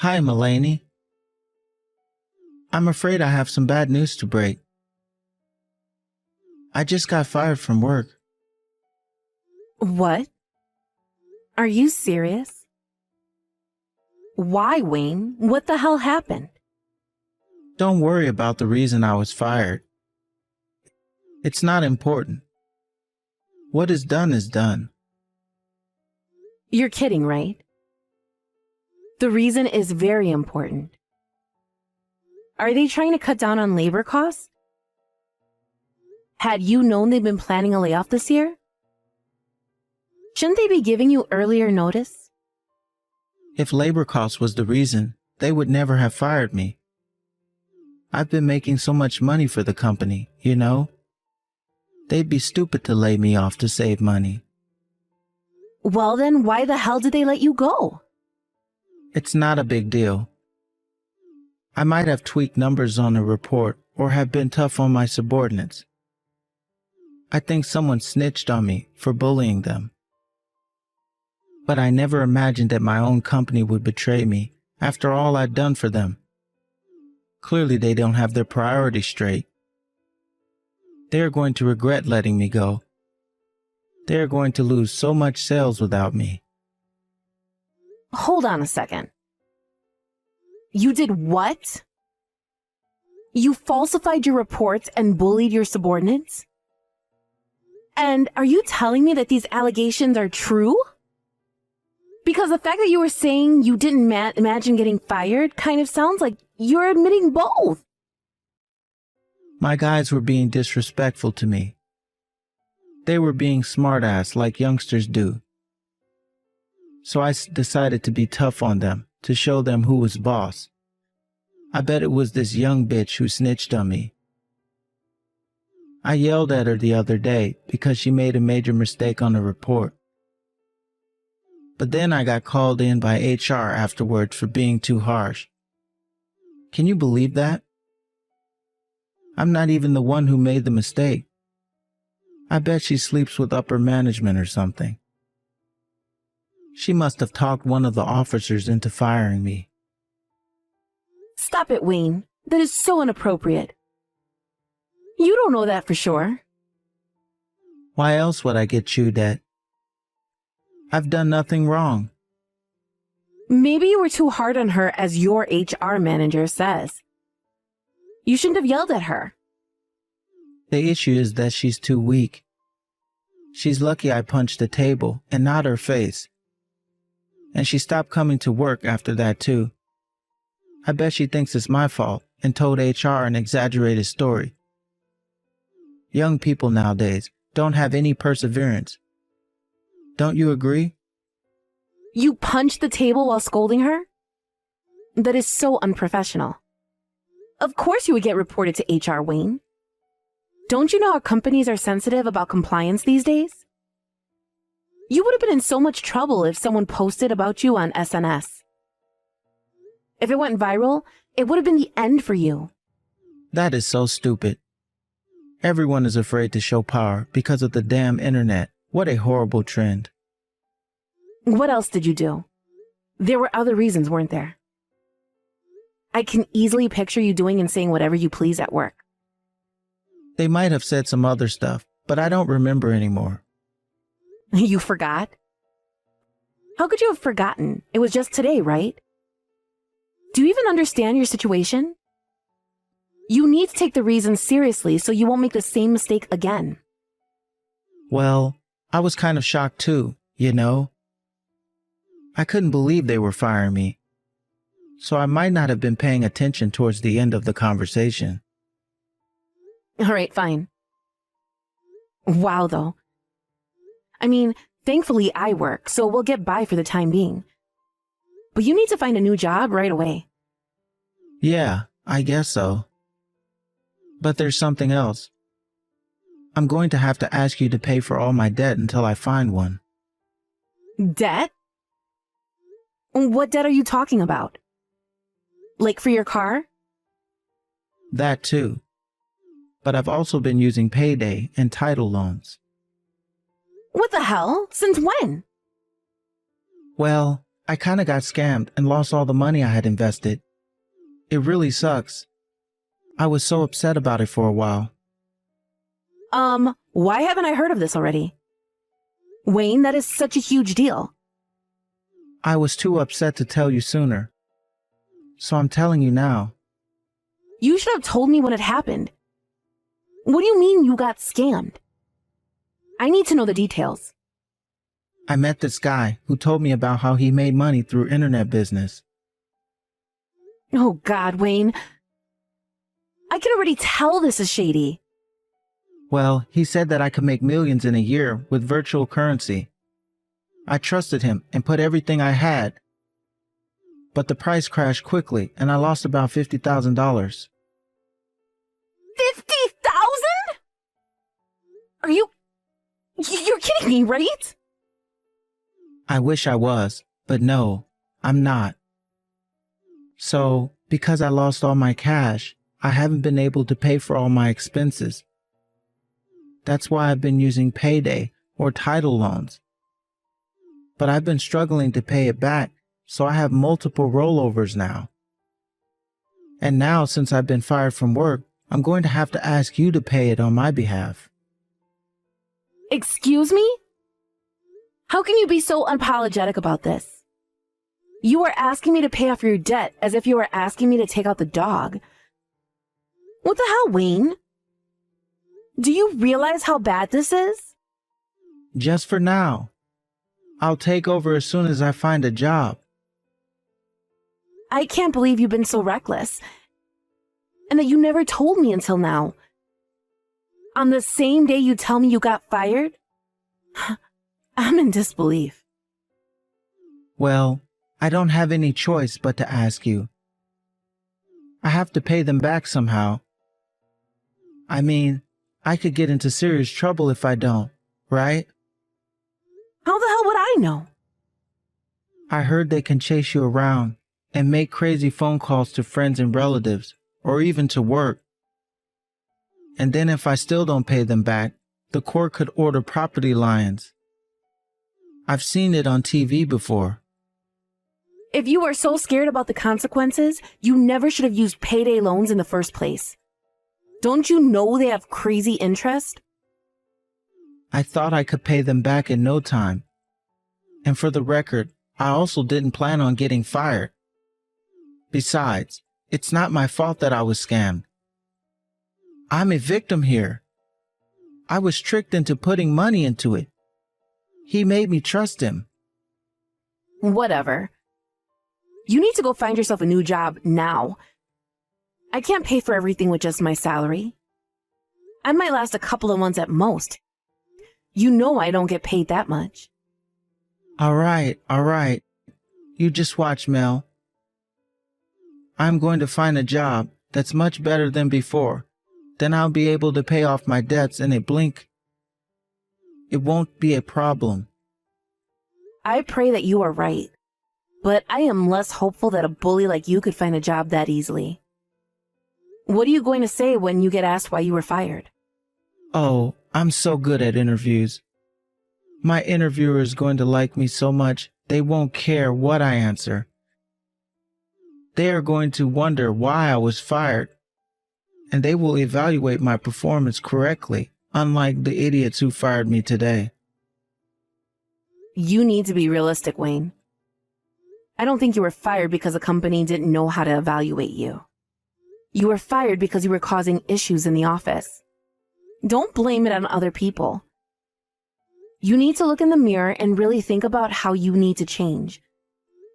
Hi, Mulaney. I'm afraid I have some bad news to break. I just got fired from work. What? Are you serious? Why, Wayne? What the hell happened? Don't worry about the reason I was fired. It's not important. What is done is done. You're kidding, right? The reason is very important. Are they trying to cut down on labor costs? Had you known they've been planning a layoff this year? Shouldn't they be giving you earlier notice? If labor costs was the reason, they would never have fired me. I've been making so much money for the company, you know? They'd be stupid to lay me off to save money. Well then, why the hell did they let you go? It's not a big deal. I might have tweaked numbers on a report or have been tough on my subordinates. I think someone snitched on me for bullying them. But I never imagined that my own company would betray me after all I'd done for them. Clearly they don't have their priorities straight. They are going to regret letting me go. They are going to lose so much sales without me. Hold on a second. You did what? You falsified your reports and bullied your subordinates? And are you telling me that these allegations are true? Because the fact that you were saying you didn't imagine getting fired kind of sounds like you're admitting both. My guys were being disrespectful to me. They were being smartass like youngsters do. So I decided to be tough on them, to show them who was boss. I bet it was this young bitch who snitched on me. I yelled at her the other day because she made a major mistake on a report. But then I got called in by HR afterwards for being too harsh. Can you believe that? I'm not even the one who made the mistake. I bet she sleeps with upper management or something. She must have talked one of the officers into firing me. Stop it, Wayne. That is so inappropriate. You don't know that for sure. Why else would I get chewed at? I've done nothing wrong. Maybe you were too hard on her, as your HR manager says. You shouldn't have yelled at her. The issue is that she's too weak. She's lucky I punched the table and not her face. And she stopped coming to work after that too. I bet she thinks it's my fault and told HR an exaggerated story. Young people nowadays don't have any perseverance. Don't you agree? You punched the table while scolding her? That is so unprofessional. Of course you would get reported to HR, Wayne. Don't you know how companies are sensitive about compliance these days? You would have been in so much trouble if someone posted about you on SNS. If it went viral, it would have been the end for you. That is so stupid. Everyone is afraid to show power because of the damn internet. What a horrible trend. What else did you do? There were other reasons, weren't there? I can easily picture you doing and saying whatever you please at work. They might have said some other stuff, but I don't remember anymore. You forgot? How could you have forgotten? It was just today, right? Do you even understand your situation? You need to take the reasons seriously so you won't make the same mistake again. Well, I was kind of shocked too, you know? I couldn't believe they were firing me. So I might not have been paying attention towards the end of the conversation. All right, fine. Wow, though. I mean, thankfully I work, so we'll get by for the time being. But you need to find a new job right away. Yeah, I guess so. But there's something else. I'm going to have to ask you to pay for all my debt until I find one. Debt? What debt are you talking about? Like for your car? That too. But I've also been using payday and title loans. What the hell? Since when? Well, I kinda got scammed and lost all the money I had invested. It really sucks. I was so upset about it for a while. Why haven't I heard of this already? Wayne, that is such a huge deal. I was too upset to tell you sooner. So I'm telling you now. You should have told me when it happened. What do you mean you got scammed? I need to know the details. I met this guy who told me about how he made money through internet business. Oh God, Wayne. I can already tell this is shady. Well, he said that I could make millions in a year with virtual currency. I trusted him and put everything I had. But the price crashed quickly and I lost about $50,000. 50,000? Are you're kidding me, right? I wish I was, but no, I'm not. So, because I lost all my cash, I haven't been able to pay for all my expenses. That's why I've been using payday or title loans. But I've been struggling to pay it back, so I have multiple rollovers now. And now, since I've been fired from work, I'm going to have to ask you to pay it on my behalf. Excuse me? How can you be so unapologetic about this? You are asking me to pay off your debt as if you were asking me to take out the dog. What the hell, Wayne? Do you realize how bad this is? Just for now. I'll take over as soon as I find a job. I can't believe you've been so reckless. And that you never told me until now. On the same day you tell me you got fired? I'm in disbelief. Well, I don't have any choice but to ask you. I have to pay them back somehow. I mean, I could get into serious trouble if I don't, right? How the hell would I know? I heard they can chase you around and make crazy phone calls to friends and relatives, or even to work. And then if I still don't pay them back, the court could order property liens. I've seen it on TV before. If you are so scared about the consequences, you never should have used payday loans in the first place. Don't you know they have crazy interest? I thought I could pay them back in no time. And for the record, I also didn't plan on getting fired. Besides, it's not my fault that I was scammed. I'm a victim here. I was tricked into putting money into it. He made me trust him. Whatever. You need to go find yourself a new job now. I can't pay for everything with just my salary. I might last a couple of months at most. You know I don't get paid that much. All right. You just watch, Mel. I'm going to find a job that's much better than before. Then I'll be able to pay off my debts in a blink. It won't be a problem. I pray that you are right. But I am less hopeful that a bully like you could find a job that easily. What are you going to say when you get asked why you were fired? Oh, I'm so good at interviews. My interviewer is going to like me so much, they won't care what I answer. They are going to wonder why I was fired, and they will evaluate my performance correctly, unlike the idiots who fired me today. You need to be realistic, Wayne. I don't think you were fired because the company didn't know how to evaluate you. You were fired because you were causing issues in the office. Don't blame it on other people. You need to look in the mirror and really think about how you need to change.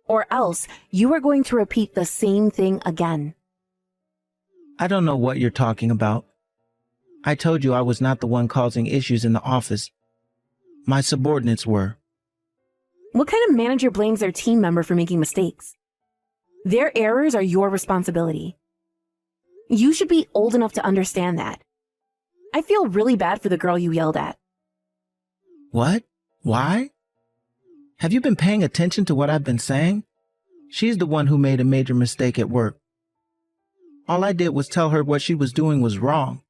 Or else you are going to repeat the same thing again. I don't know what you're talking about. I told you I was not the one causing issues in the office. My subordinates were. What kind of manager blames their team member for making mistakes? Their errors are your responsibility. You should be old enough to understand that. I feel really bad for the girl you yelled at. What? Why? Have you been paying attention to what I've been saying? She's the one who made a major mistake at work. All I did was tell her what she was doing was wrong.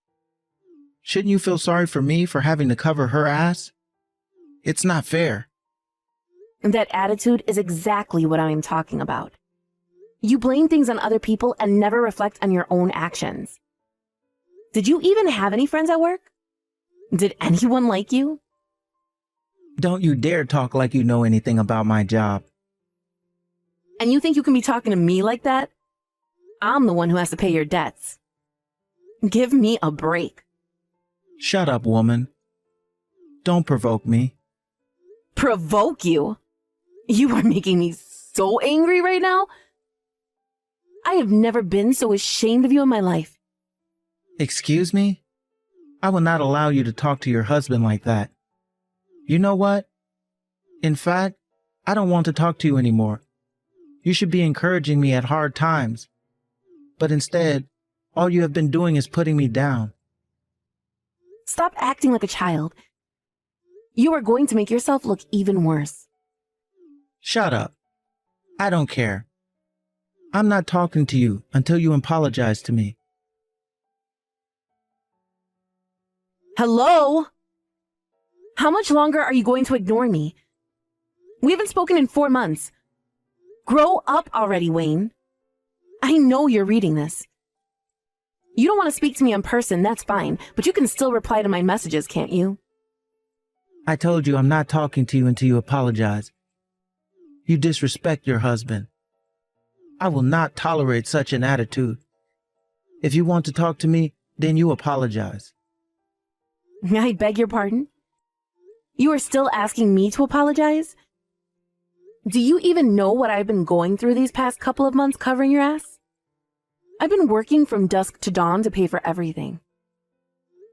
Shouldn't you feel sorry for me for having to cover her ass? It's not fair. That attitude is exactly what I'm talking about. You blame things on other people and never reflect on your own actions. Did you even have any friends at work? Did anyone like you? Don't you dare talk like you know anything about my job. And you think you can be talking to me like that? I'm the one who has to pay your debts. Give me a break. Shut up, woman. Don't provoke me. Provoke you? You are making me so angry right now. I have never been so ashamed of you in my life. Excuse me? I will not allow you to talk to your husband like that. You know what? In fact, I don't want to talk to you anymore. You should be encouraging me at hard times. But instead, all you have been doing is putting me down. Stop acting like a child. You are going to make yourself look even worse. Shut up. I don't care. I'm not talking to you until you apologize to me. Hello? How much longer are you going to ignore me? We haven't spoken in 4 months. Grow up already, Wayne. I know you're reading this. You don't want to speak to me in person, that's fine, but you can still reply to my messages, can't you? I told you I'm not talking to you until you apologize. You disrespect your husband. I will not tolerate such an attitude. If you want to talk to me, then you apologize. I beg your pardon? You are still asking me to apologize? Do you even know what I've been going through these past couple of months covering your ass? I've been working from dusk to dawn to pay for everything.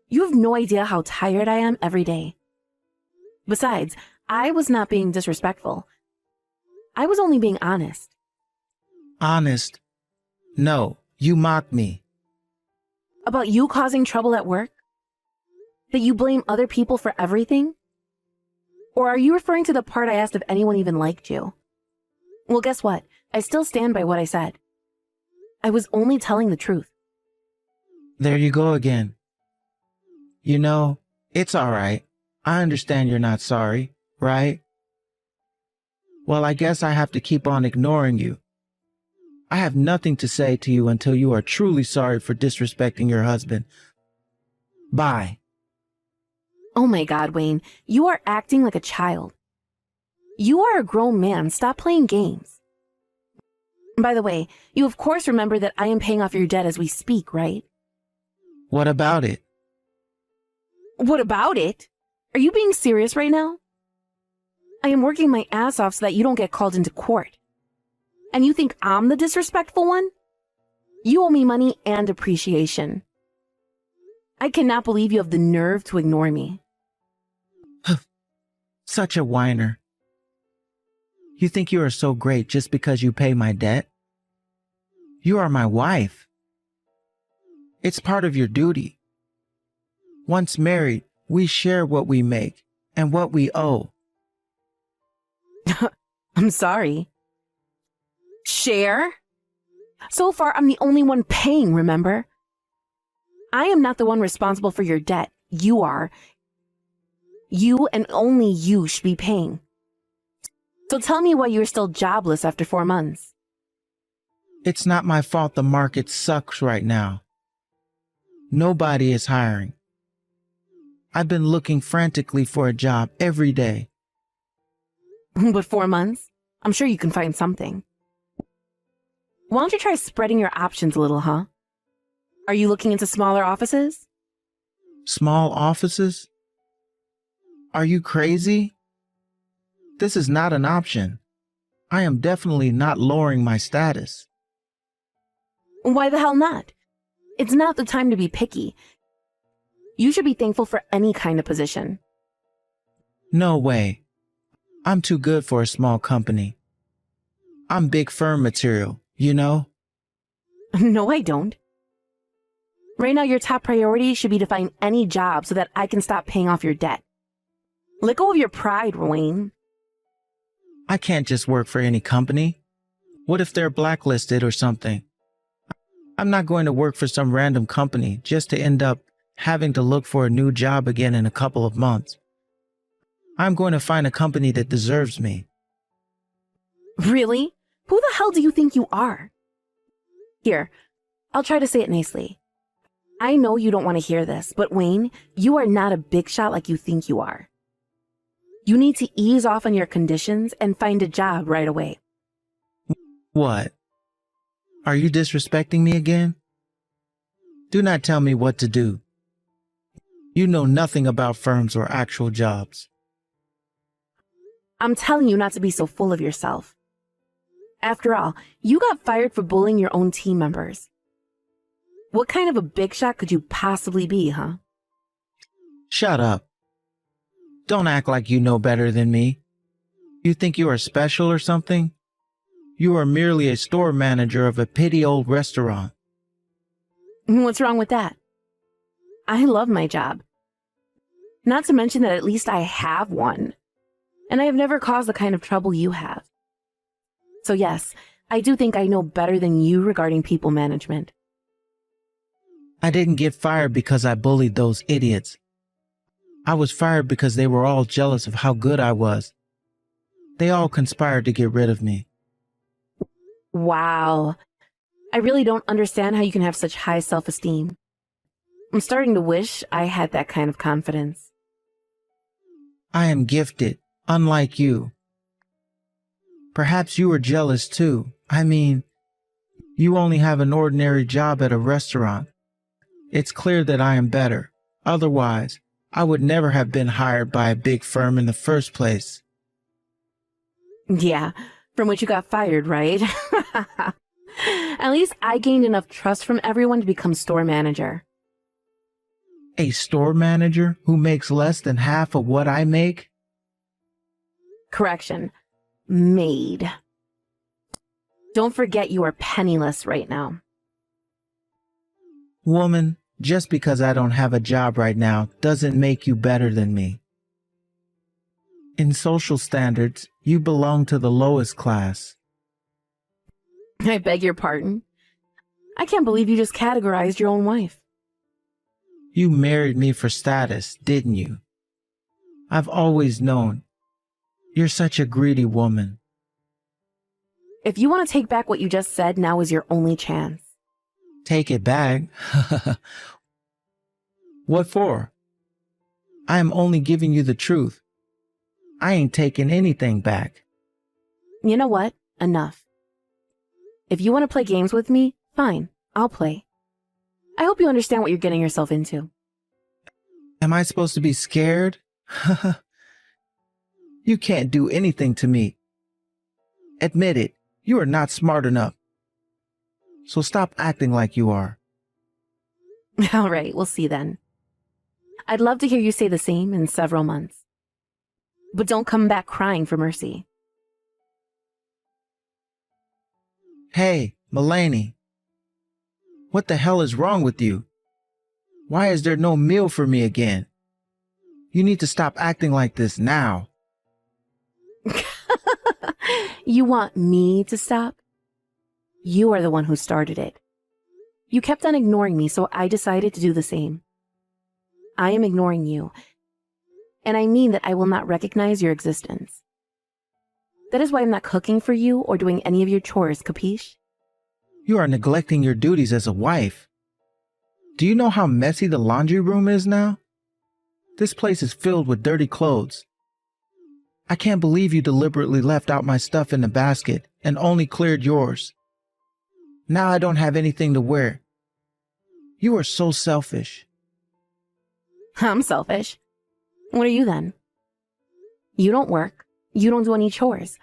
You have no idea how tired I am every day. Besides, I was not being disrespectful. I was only being honest. Honest? No, you mock me. About you causing trouble at work? That you blame other people for everything? Or are you referring to the part I asked if anyone even liked you? Well, guess what? I still stand by what I said. I was only telling the truth. There you go again. You know, it's all right. I understand you're not sorry, right? Well, I guess I have to keep on ignoring you. I have nothing to say to you until you are truly sorry for disrespecting your husband. Bye. Oh my God, Wayne, you are acting like a child. You are a grown man. Stop playing games. By the way, you of course remember that I am paying off your debt as we speak, right? What about it? What about it? Are you being serious right now? I am working my ass off so that you don't get called into court. And you think I'm the disrespectful one? You owe me money and appreciation. I cannot believe you have the nerve to ignore me. Such a whiner. You think you are so great just because you pay my debt? You are my wife. It's part of your duty. Once married, we share what we make and what we owe. I'm sorry. Share? So far, I'm the only one paying, remember? I am not the one responsible for your debt. You are. You and only you should be paying. So tell me why you're still jobless after 4 months. It's not my fault the market sucks right now. Nobody is hiring. I've been looking frantically for a job every day. But 4 months? I'm sure you can find something. Why don't you try spreading your options a little, huh? Are you looking into smaller offices? Small offices? Are you crazy? This is not an option. I am definitely not lowering my status. Why the hell not? It's not the time to be picky. You should be thankful for any kind of position. No way. I'm too good for a small company. I'm big firm material, you know? No, I don't. Right now, your top priority should be to find any job so that I can stop paying off your debt. Let go of your pride, Wayne. I can't just work for any company. What if they're blacklisted or something? I'm not going to work for some random company just to end up having to look for a new job again in a couple of months. I'm going to find a company that deserves me. Really? Who the hell do you think you are? Here, I'll try to say it nicely. I know you don't want to hear this, but Wayne, you are not a big shot like you think you are. You need to ease off on your conditions and find a job right away. What? Are you disrespecting me again? Do not tell me what to do. You know nothing about firms or actual jobs. I'm telling you not to be so full of yourself. After all, you got fired for bullying your own team members. What kind of a big shot could you possibly be, huh? Shut up. Don't act like you know better than me. You think you are special or something? You are merely a store manager of a petty old restaurant. What's wrong with that? I love my job. Not to mention that at least I have one. And I have never caused the kind of trouble you have. So yes, I do think I know better than you regarding people management. I didn't get fired because I bullied those idiots. I was fired because they were all jealous of how good I was. They all conspired to get rid of me. Wow. I really don't understand how you can have such high self-esteem. I'm starting to wish I had that kind of confidence. I am gifted, unlike you. Perhaps you are jealous too. I mean, you only have an ordinary job at a restaurant. It's clear that I am better. Otherwise, I would never have been hired by a big firm in the first place. Yeah, from which you got fired, right? At least I gained enough trust from everyone to become store manager. A store manager who makes less than half of what I make? Correction. Maid. Don't forget you are penniless right now. Woman, just because I don't have a job right now doesn't make you better than me. In social standards, you belong to the lowest class. I beg your pardon. I can't believe you just categorized your own wife. You married me for status, didn't you? I've always known. You're such a greedy woman. If you want to take back what you just said, now is your only chance. Take it back? What for? I am only giving you the truth. I ain't taking anything back. You know what? Enough. If you want to play games with me, fine, I'll play. I hope you understand what you're getting yourself into. Am I supposed to be scared? You can't do anything to me. Admit it, you are not smart enough. So stop acting like you are. All right, we'll see then. I'd love to hear you say the same in several months. But don't come back crying for mercy. Hey, Mulaney. What the hell is wrong with you? Why is there no meal for me again? You need to stop acting like this now. You want me to stop? You are the one who started it. You kept on ignoring me, so I decided to do the same. I am ignoring you, and I mean that I will not recognize your existence. That is why I'm not cooking for you or doing any of your chores, capiche? You are neglecting your duties as a wife. Do you know how messy the laundry room is now? This place is filled with dirty clothes. I can't believe you deliberately left out my stuff in the basket and only cleared yours. Now I don't have anything to wear. You are so selfish. I'm selfish. What are you then? You don't work. You don't do any chores.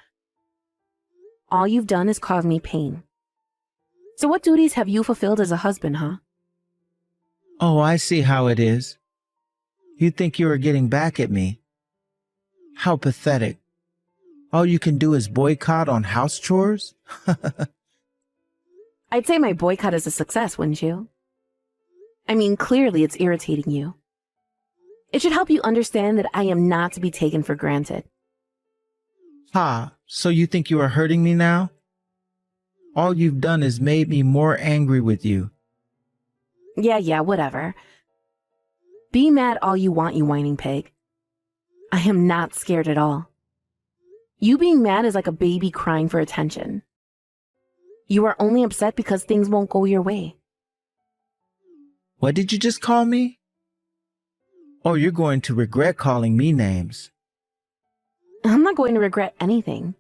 All you've done is cause me pain. So what duties have you fulfilled as a husband, huh? Oh, I see how it is. You think you are getting back at me. How pathetic. All you can do is boycott on house chores? I'd say my boycott is a success, wouldn't you? I mean, clearly it's irritating you. It should help you understand that I am not to be taken for granted. Ha, so you think you are hurting me now? All you've done is made me more angry with you. Yeah, whatever. Be mad all you want, you whining pig. I am not scared at all. You being mad is like a baby crying for attention. You are only upset because things won't go your way. What did you just call me? Oh, you're going to regret calling me names. I'm not going to regret anything.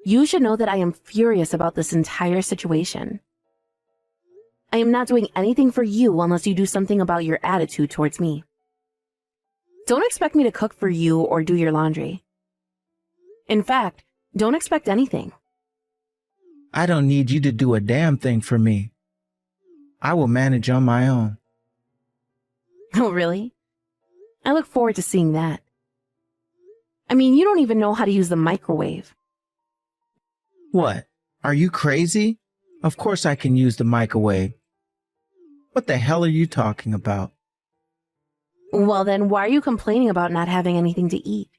You should know that I am furious about this entire situation. I am not doing anything for you unless you do something about your attitude towards me. Don't expect me to cook for you or do your laundry. In fact, don't expect anything. I don't need you to do a damn thing for me. I will manage on my own. Oh, really? I look forward to seeing that. I mean, you don't even know how to use the microwave. What? Are you crazy? Of course I can use the microwave. What the hell are you talking about? Well, then why are you complaining about not having anything to eat?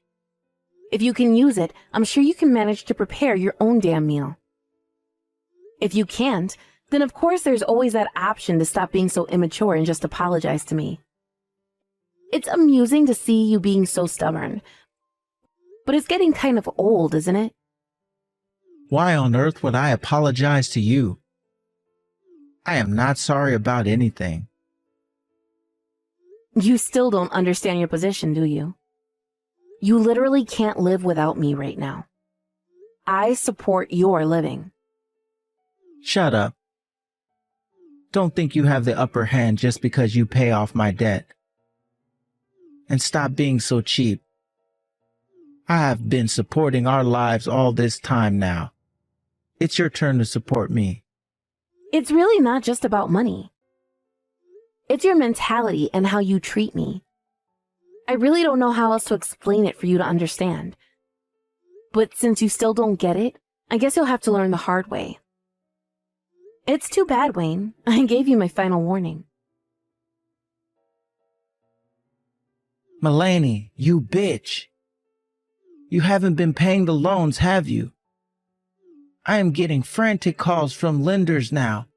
If you can use it, I'm sure you can manage to prepare your own damn meal. If you can't, then of course there's always that option to stop being so immature and just apologize to me. It's amusing to see you being so stubborn. But it's getting kind of old, isn't it? Why on earth would I apologize to you? I am not sorry about anything. You still don't understand your position, do you? You literally can't live without me right now. I support your living. Shut up. Don't think you have the upper hand just because you pay off my debt. And stop being so cheap. I have been supporting our lives all this time now. It's your turn to support me. It's really not just about money. It's your mentality and how you treat me. I really don't know how else to explain it for you to understand. But since you still don't get it, I guess you'll have to learn the hard way. It's too bad, Wayne. I gave you my final warning. Mulaney, you bitch. You haven't been paying the loans, have you? I am getting frantic calls from lenders now.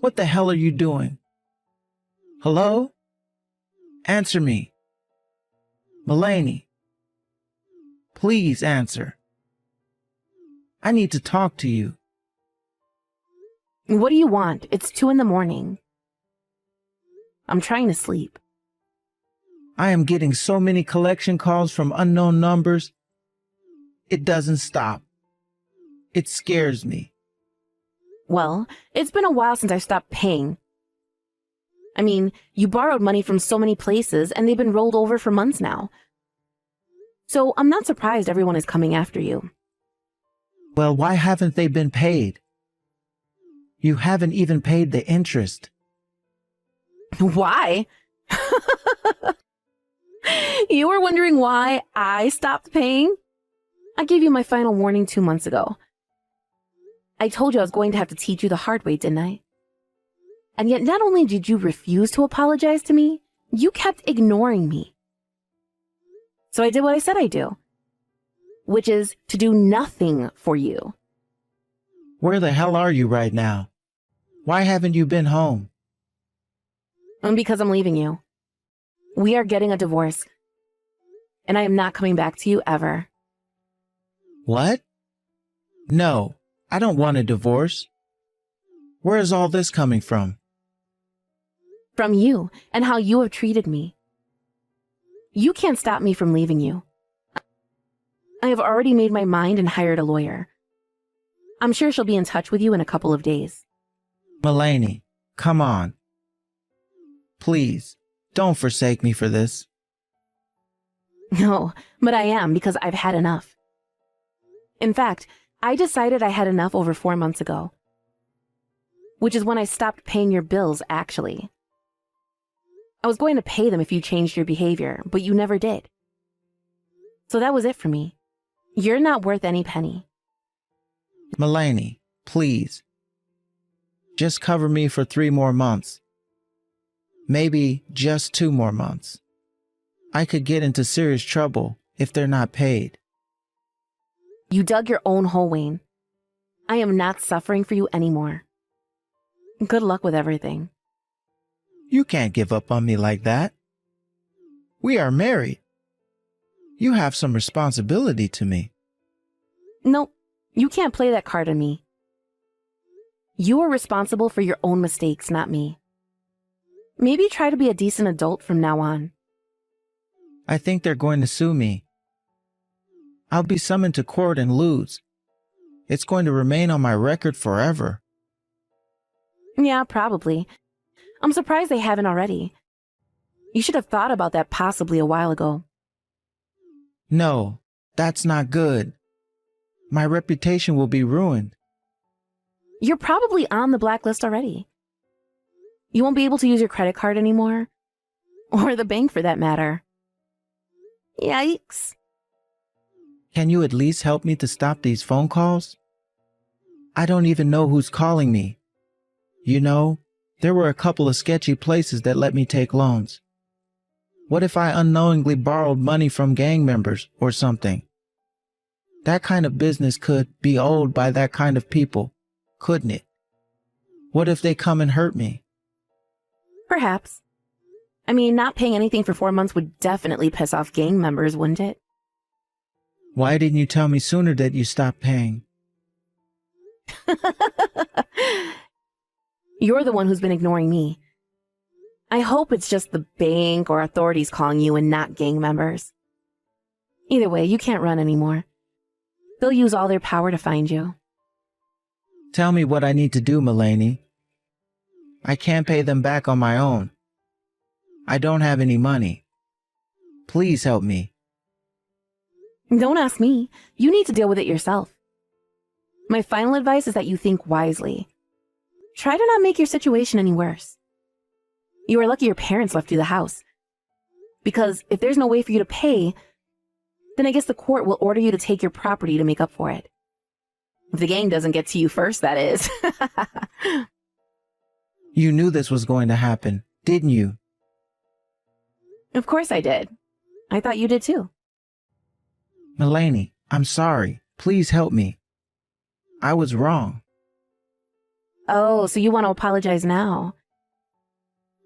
What the hell are you doing? Hello? Answer me. Mulaney. Please answer. I need to talk to you. What do you want? It's 2 a.m. I'm trying to sleep. I am getting so many collection calls from unknown numbers. It doesn't stop. It scares me. Well, it's been a while since I stopped paying. I mean, you borrowed money from so many places and they've been rolled over for months now. So I'm not surprised everyone is coming after you. Well, why haven't they been paid? You haven't even paid the interest. Why? You were wondering why I stopped paying? I gave you my final warning 2 months ago. I told you I was going to have to teach you the hard way, didn't I? And yet not only did you refuse to apologize to me, you kept ignoring me. So I did what I said I'd do, which is to do nothing for you. Where the hell are you right now? Why haven't you been home? Because I'm leaving you. We are getting a divorce. And I am not coming back to you ever. What? No, I don't want a divorce. Where is all this coming from? From you and how you have treated me. You can't stop me from leaving you. I have already made my mind and hired a lawyer. I'm sure she'll be in touch with you in a couple of days. Mulaney, come on. Please, don't forsake me for this. No, but I am because I've had enough. In fact, I decided I had enough over 4 months ago. Which is when I stopped paying your bills, actually. I was going to pay them if you changed your behavior, but you never did. So that was it for me. You're not worth any penny. Mulaney, please. Just cover me for 3 more months. Maybe just 2 more months. I could get into serious trouble if they're not paid. You dug your own hole, Wayne. I am not suffering for you anymore. Good luck with everything. You can't give up on me like that. We are married. You have some responsibility to me. Nope, you can't play that card on me. You are responsible for your own mistakes, not me. Maybe try to be a decent adult from now on. I think they're going to sue me. I'll be summoned to court and lose. It's going to remain on my record forever. Yeah, probably. I'm surprised they haven't already. You should have thought about that possibly a while ago. No, that's not good. My reputation will be ruined. You're probably on the blacklist already. You won't be able to use your credit card anymore. Or the bank for that matter. Yikes. Can you at least help me to stop these phone calls? I don't even know who's calling me. You know, there were a couple of sketchy places that let me take loans. What if I unknowingly borrowed money from gang members or something? That kind of business could be owned by that kind of people, couldn't it? What if they come and hurt me? Perhaps. I mean, not paying anything for 4 months would definitely piss off gang members, wouldn't it? Why didn't you tell me sooner that you stopped paying? You're the one who's been ignoring me. I hope it's just the bank or authorities calling you and not gang members. Either way, you can't run anymore. They'll use all their power to find you. Tell me what I need to do, Mulaney. I can't pay them back on my own. I don't have any money. Please help me. Don't ask me. You need to deal with it yourself. My final advice is that you think wisely. Try to not make your situation any worse. You are lucky your parents left you the house. Because if there's no way for you to pay, then I guess the court will order you to take your property to make up for it. If the gang doesn't get to you first, that is. You knew this was going to happen, didn't you? Of course I did. I thought you did too. Mulaney, I'm sorry. Please help me. I was wrong. Oh, so you want to apologize now?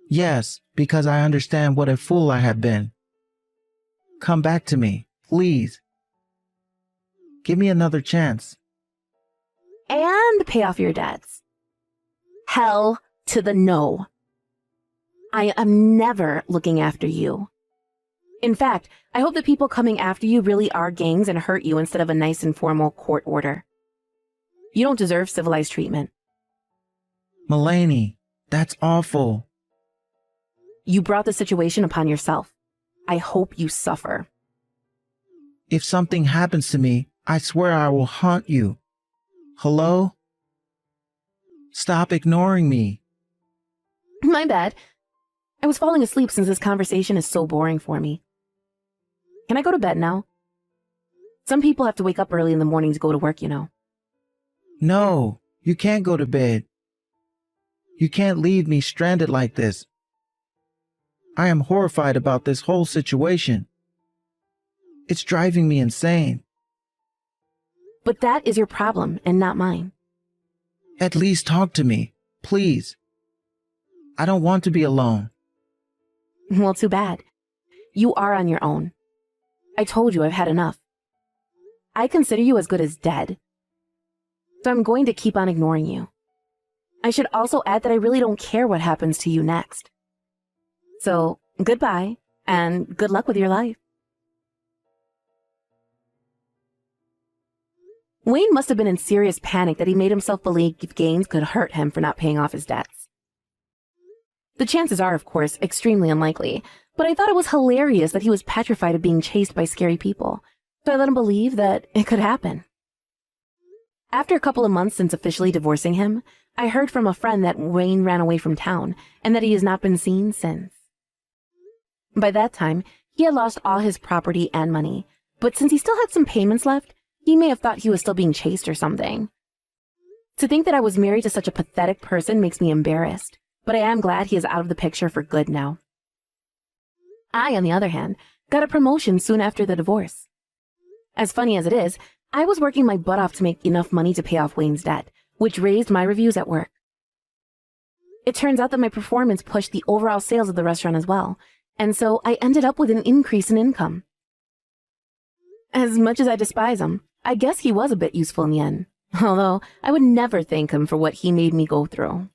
Yes, because I understand what a fool I have been. Come back to me, please. Give me another chance. And pay off your debts. Hell to the no. I am never looking after you. In fact, I hope the people coming after you really are gangs and hurt you instead of a nice and formal court order. You don't deserve civilized treatment. Mulaney, that's awful. You brought the situation upon yourself. I hope you suffer. If something happens to me, I swear I will haunt you. Hello? Stop ignoring me. My bad. I was falling asleep since this conversation is so boring for me. Can I go to bed now? Some people have to wake up early in the morning to go to work, you know. No, you can't go to bed. You can't leave me stranded like this. I am horrified about this whole situation. It's driving me insane. But that is your problem and not mine. At least talk to me, please. I don't want to be alone. Well, too bad. You are on your own. I told you I've had enough. I consider you as good as dead. So I'm going to keep on ignoring you. I should also add that I really don't care what happens to you next. So, goodbye, and good luck with your life. Wayne must have been in serious panic that he made himself believe gangs could hurt him for not paying off his debts. The chances are, of course, extremely unlikely, but I thought it was hilarious that he was petrified of being chased by scary people, so I let him believe that it could happen. After a couple of months since officially divorcing him, I heard from a friend that Wayne ran away from town and that he has not been seen since. By that time, he had lost all his property and money, but since he still had some payments left, he may have thought he was still being chased or something. To think that I was married to such a pathetic person makes me embarrassed, but I am glad he is out of the picture for good now. I, on the other hand, got a promotion soon after the divorce. As funny as it is, I was working my butt off to make enough money to pay off Wayne's debt, which raised my reviews at work. It turns out that my performance pushed the overall sales of the restaurant as well, and so I ended up with an increase in income. As much as I despise him, I guess he was a bit useful in the end. Although, I would never thank him for what he made me go through.